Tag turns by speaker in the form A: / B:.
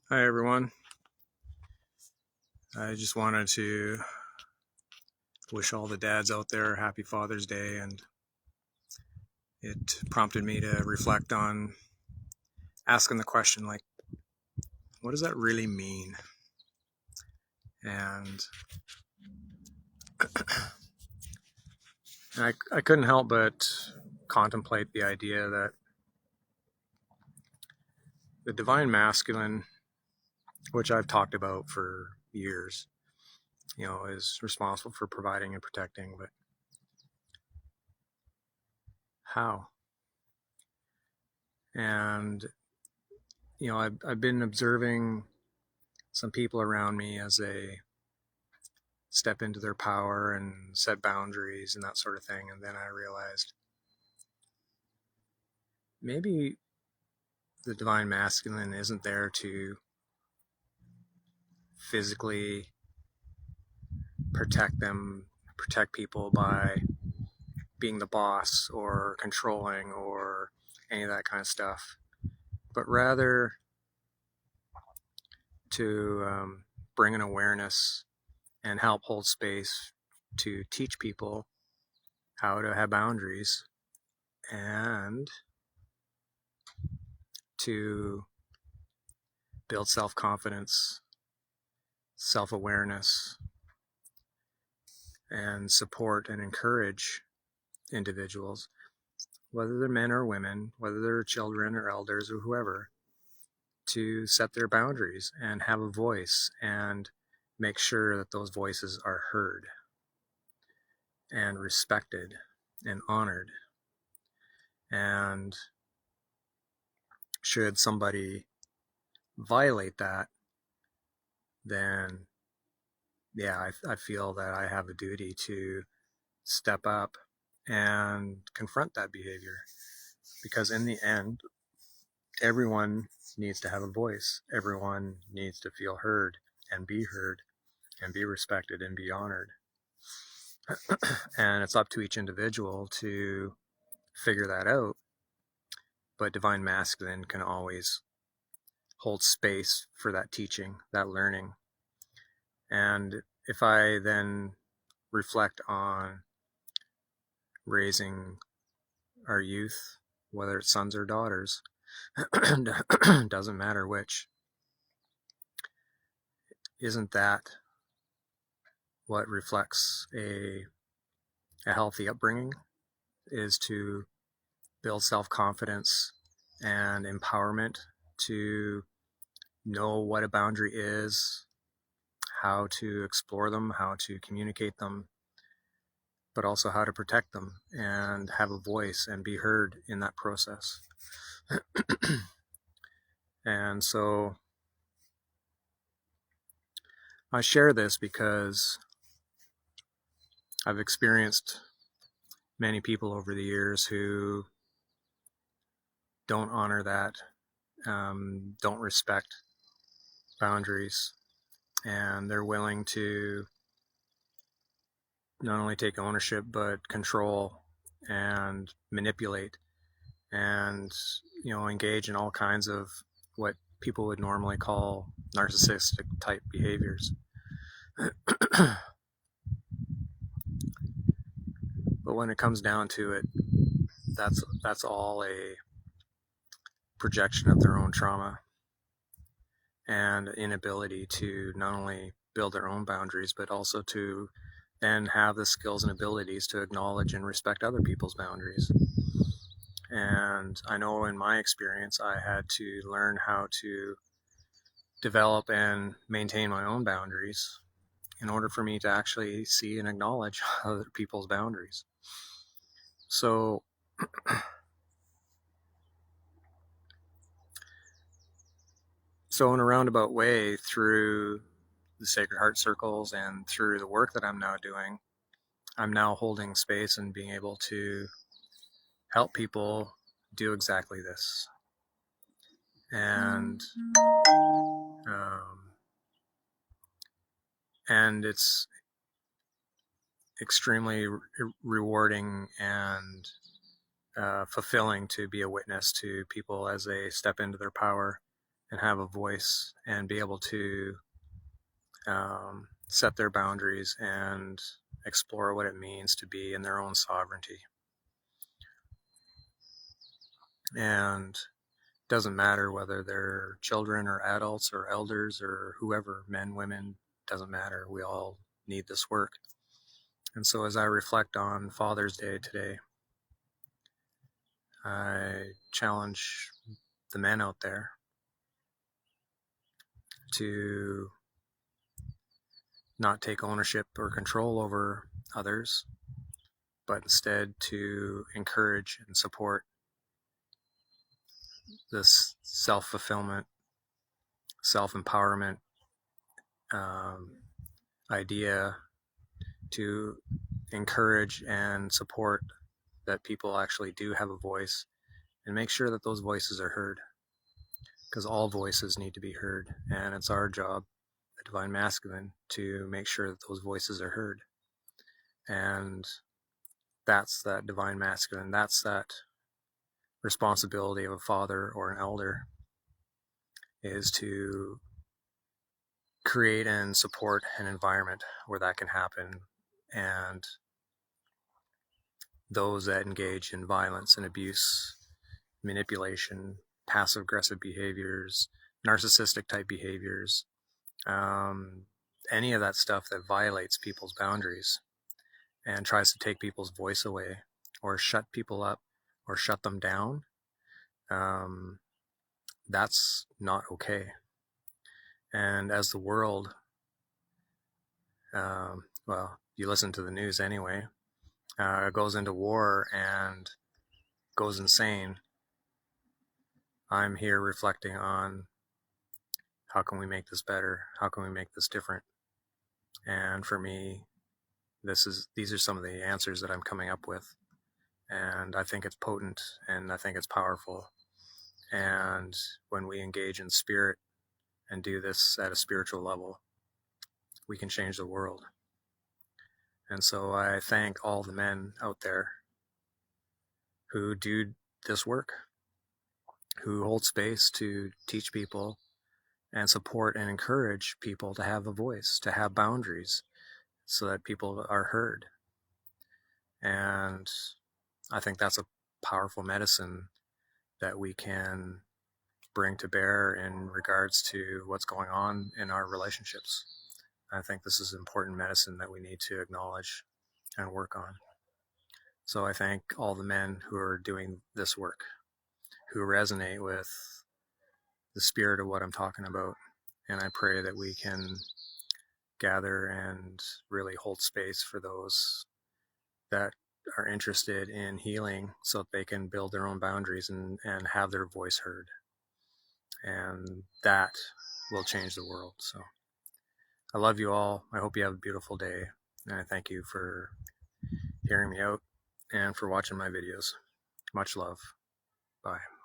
A: Hi everyone. I just wanted to wish all the dads out there happy Father's Day, and it prompted me to reflect on asking the question, like, what does that really mean? And I couldn't help but contemplate the idea that the divine masculine, which I've talked about for years, is responsible for providing and protecting, but how? And I've been observing some people around me as they step into their power and set boundaries and that sort of thing. And then I realized maybe the divine masculine isn't there to physically protect people by being the boss or controlling or any of that kind of stuff, but rather to bring an awareness and help hold space to teach people how to have boundaries and to build self-confidence, self-awareness, and support and encourage individuals, whether they're men or women, whether they're children or elders or whoever, to set their boundaries and have a voice and make sure that those voices are heard and respected and honored. And should somebody violate that, then yeah, I feel that I have a duty to step up and confront that behavior, because in the end, everyone needs to have a voice. Everyone needs to feel heard and be respected and be honored. And it's up to each individual to figure that out. But divine masculine can always hold space for that teaching, that learning. And if I then reflect on raising our youth, whether it's sons or daughters, doesn't matter which, isn't that what reflects a healthy upbringing? Is to build self-confidence and empowerment to know what a boundary is, how to explore them, how to communicate them, but also how to protect them and have a voice and be heard in that process. And so I share this because I've experienced many people over the years who don't honor that, don't respect boundaries, and they're willing to not only take ownership but control and manipulate and engage in all kinds of what people would normally call narcissistic type behaviors. But when it comes down to it, that's all a projection of their own trauma and inability to not only build their own boundaries, but also to then have the skills and abilities to acknowledge and respect other people's boundaries. And I know in my experience, I had to learn how to develop and maintain my own boundaries in order for me to actually see and acknowledge other people's boundaries. So in a roundabout way, through the Sacred Heart Circles and through the work that I'm now doing, I'm now holding space and being able to help people do exactly this. And it's extremely rewarding and fulfilling to be a witness to people as they step into their power and have a voice and be able to set their boundaries and explore what it means to be in their own sovereignty. And it doesn't matter whether they're children or adults or elders or whoever, men, women, doesn't matter. We all need this work. And so as I reflect on Father's Day today, I challenge the men out there to not take ownership or control over others, but instead to encourage and support this self-fulfillment, self-empowerment idea, to encourage and support that people actually do have a voice and make sure that those voices are heard, because all voices need to be heard, and it's our job, the Divine Masculine, to make sure that those voices are heard. And that's that Divine Masculine, that's that responsibility of a father or an elder, is to create and support an environment where that can happen. And those that engage in violence and abuse, manipulation, passive aggressive behaviors, narcissistic type behaviors, any of that stuff that violates people's boundaries and tries to take people's voice away or shut people up or shut them down, that's not okay. And as the world, well, you listen to the news anyway, goes into war and goes insane, I'm here reflecting on how can we make this better? How can we make this different? And for me, these are some of the answers that I'm coming up with. And I think it's potent and I think it's powerful. And when we engage in spirit and do this at a spiritual level, we can change the world. And so I thank all the men out there who do this work, who hold space to teach people and support and encourage people to have a voice, to have boundaries, so that people are heard. And I think that's a powerful medicine that we can bring to bear in regards to what's going on in our relationships. I think this is important medicine that we need to acknowledge and work on. So I thank all the men who are doing this work, who resonate with the spirit of what I'm talking about. And I pray that we can gather and really hold space for those that are interested in healing so that they can build their own boundaries and have their voice heard. And that will change the world. So I love you all. I hope you have a beautiful day. And I thank you for hearing me out and for watching my videos. Much love. Bye.